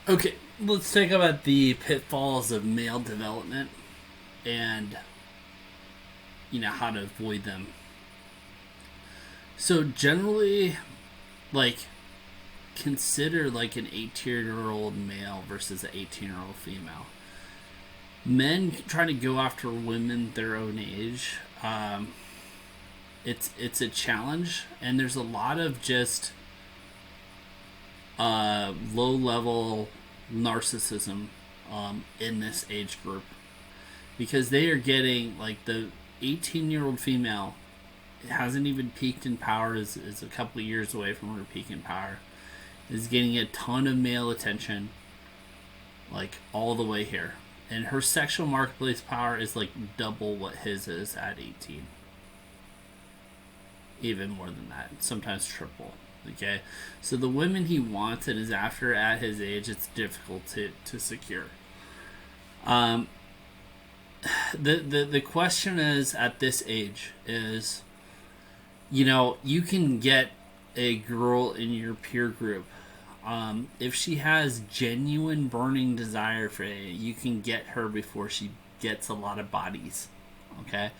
Okay, let's talk about the pitfalls of male development and how to avoid them. So generally, like consider like an 18-year-old male versus an 18-year-old female. Men trying to go after women their own age, it's a challenge, and there's a lot of just low level narcissism in this age group because they are getting like the 18-year-old female hasn't even peaked in power, is a couple of years away from her peak in power, is getting a ton of male attention, like all the way here. And her sexual marketplace power is like double what his is at 18. Even more than that, sometimes triple. Okay, so the women he wants and is after at his age, it's difficult to secure. Um, the question is at this age is, you can get a girl in your peer group. If she has genuine burning desire for it, you can get her before she gets a lot of bodies. Okay,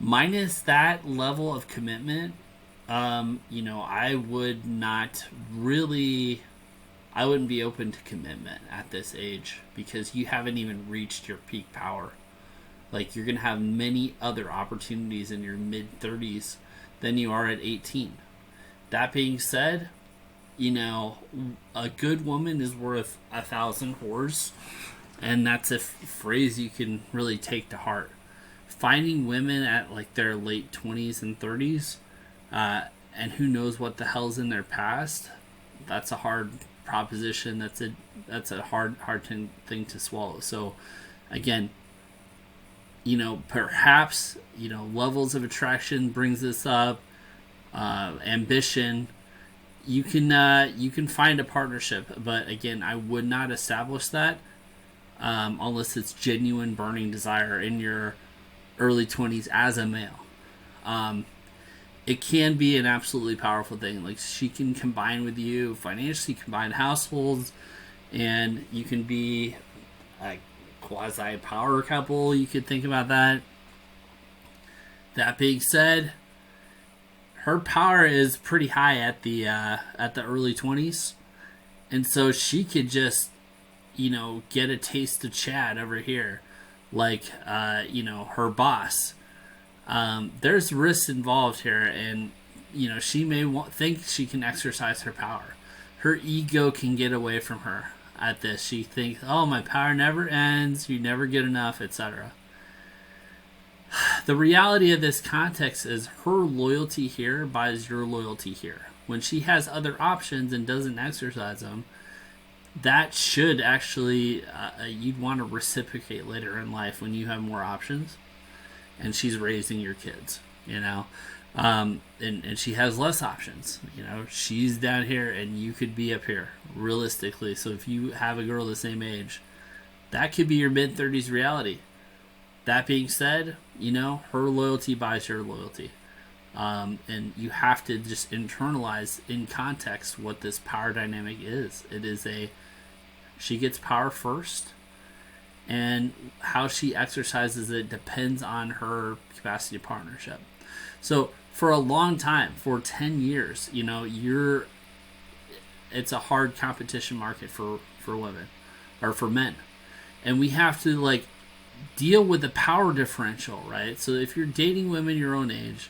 minus that level of commitment, I would not really. I wouldn't be open to commitment at this age because you haven't even reached your peak power. Like, you're going to have many other opportunities in your mid 30s than you are at 18. That being said, a good woman is worth 1,000 whores, and that's a phrase you can really take to heart. Finding women at like their late 20s and 30s, and who knows what the hell's in their past, that's a hard proposition. That's a hard thing to swallow. So, again, perhaps levels of attraction brings this up, ambition. You can find a partnership, but again, I would not establish that unless it's genuine burning desire in your early 20s as a male. It can be an absolutely powerful thing. Like, she can combine with you financially, combine households, and you can be a quasi power couple. You could think about that. That being said, her power is pretty high at the early 20s, and so she could just get a taste of Chad over here, like her boss. There's risks involved here, and she may think she can exercise her power. Her ego can get away from her at this. She thinks, "Oh, my power never ends. You never get enough, etc." The reality of this context is her loyalty here buys your loyalty here. When she has other options and doesn't exercise them, that should actually you'd want to reciprocate later in life when you have more options and she's raising your kids, and she has less options. She's down here and you could be up here realistically. So if you have a girl the same age, that could be your mid 30s reality. That being said, her loyalty buys your loyalty. And you have to just internalize in context what this power dynamic is. She gets power first, and how she exercises it depends on her capacity of partnership. So for a long time, for 10 years, it's a hard competition market for women or for men. And we have to deal with the power differential, right? So if you're dating women your own age,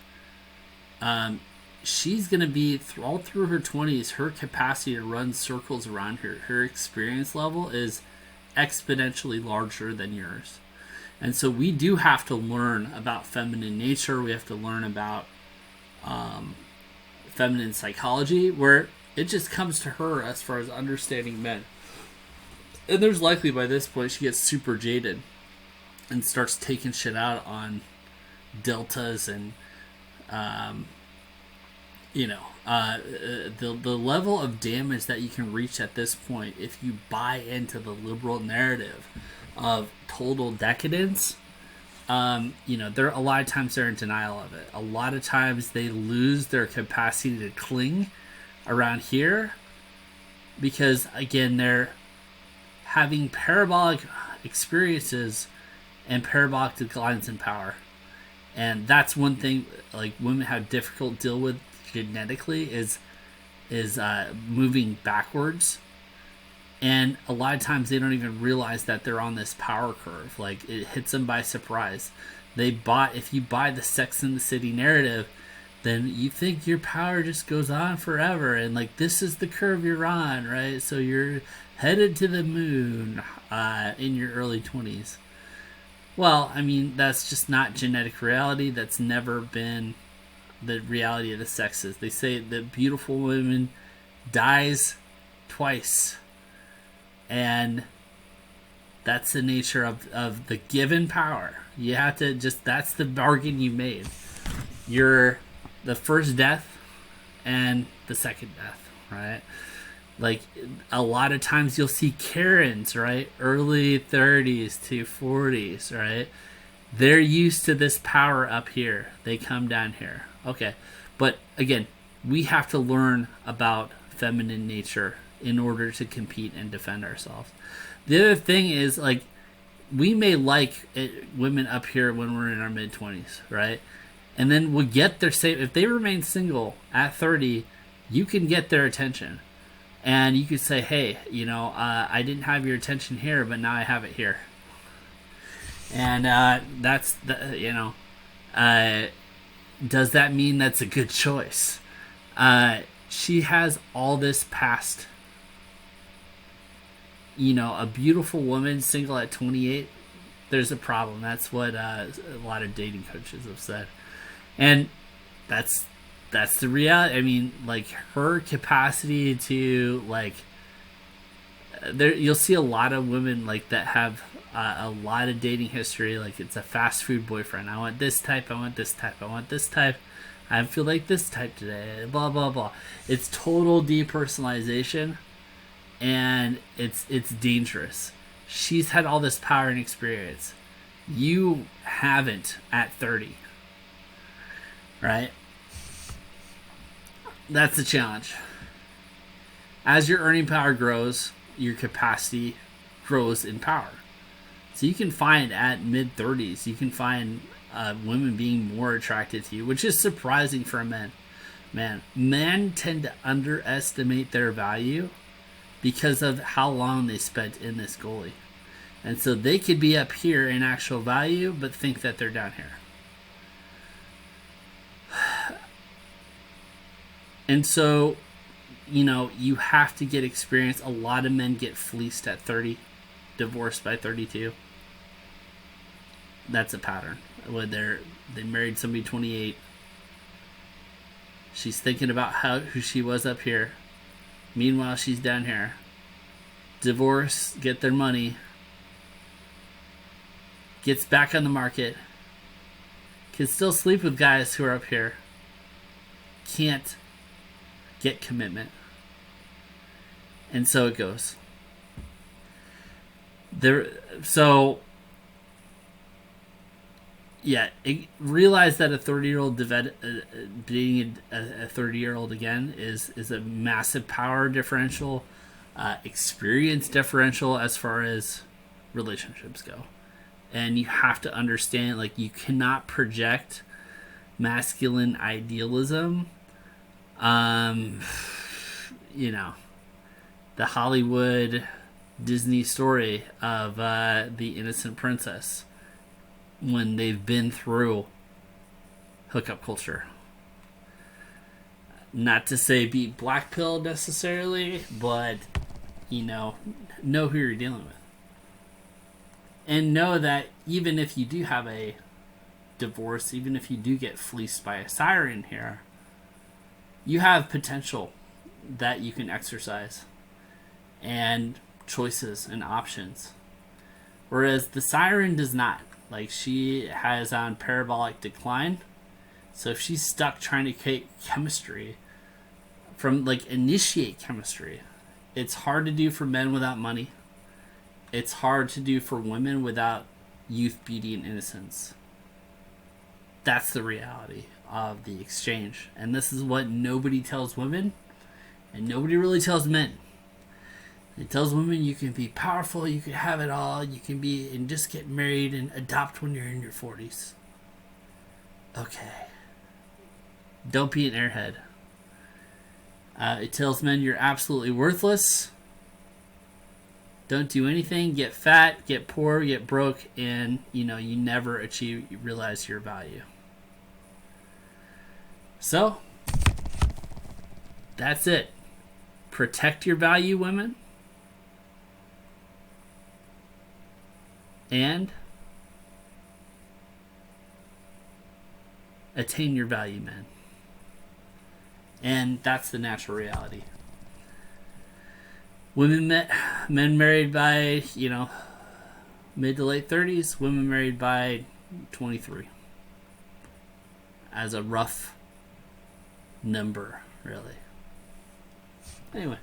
she's going to be all through her 20s, her capacity to run circles around her experience level is exponentially larger than yours. And so we do have to learn about feminine nature. We have to learn about feminine psychology, where it just comes to her as far as understanding men. And there's likely by this point she gets super jaded and starts taking shit out on deltas and the level of damage that you can reach at this point if you buy into the liberal narrative of total decadence. There a lot of times they're in denial of it. A lot of times they lose their capacity to cling around here because again having parabolic experiences and parabolic declines in power. And that's one thing like women have difficult deal with genetically is moving backwards. And a lot of times they don't even realize that they're on this power curve. Like it hits them by surprise. If you buy the Sex and the City narrative, then you think your power just goes on forever, and like this is the curve you're on, right? So you're headed to the moon in your early 20s. Well, I mean, that's just not genetic reality. That's never been the reality of the sexes. They say that beautiful women dies twice, and that's the nature of the given power. You have to just, that's the bargain you made. You're the first death and the second death, right? Like a lot of times you'll see Karens, right? Early 30s to 40s, right? They're used to this power up here. They come down here. Okay. But again, we have to learn about feminine nature in order to compete and defend ourselves. The other thing is like we may like women up here when we're in our mid 20s, right? And then we'll get their same. If they remain single at 30, you can get their attention, and you could say, "Hey, I didn't have your attention here, but now I have it here." And that's the does that mean that's a good choice? She has all this past. A beautiful woman single at 28, there's a problem. That's what a lot of dating coaches have said. And that's the reality. I mean, like her capacity to like, there you'll see a lot of women like that have a lot of dating history. Like it's a fast food boyfriend. I want this type. I want this type. I want this type. I feel like this type today. Blah blah blah. It's total depersonalization, and it's dangerous. She's had all this power and experience. You haven't at 30. Right? That's the challenge. As your earning power grows, your capacity grows in power. So you can find at mid 30s, you can find women being more attracted to you, which is surprising for men. Men tend to underestimate their value because of how long they spent in this goalie. And so they could be up here in actual value, but think that they're down here. And so, you have to get experience. A lot of men get fleeced at 30, divorced by 32. That's a pattern. When they married somebody 28. She's thinking about who she was up here. Meanwhile, she's down here. Divorce, get their money. Gets back on the market. Can still sleep with guys who are up here. Can't get commitment. And so it goes. Realize that a 30-year-old dating a 30-year-old again is a massive power differential, experience differential as far as relationships go. And you have to understand, like, you cannot project masculine idealism. The Hollywood Disney story of the innocent princess when they've been through hookup culture. Not to say be black pill necessarily, but know who you're dealing with. And know that even if you do have a divorce, even if you do get fleeced by a siren here, you have potential that you can exercise and choices and options. Whereas the siren does not. Like, she has on parabolic decline. So if she's stuck trying to create chemistry initiate chemistry, it's hard to do for men without money. It's hard to do for women without youth, beauty, and innocence. That's the reality of the exchange. And this is what nobody tells women, and nobody really tells men. It tells women you can be powerful, you can have it all, you can be and just get married and adopt when you're in your 40s. Okay. Don't be an airhead. It tells men you're absolutely worthless. Don't do anything, get fat, get poor, get broke, and you never realize your value. So, that's it. Protect your value, women. And attain your value, men. And that's the natural reality. Men married by, mid to late 30s, women married by 23. As a rough number, really. Anyway.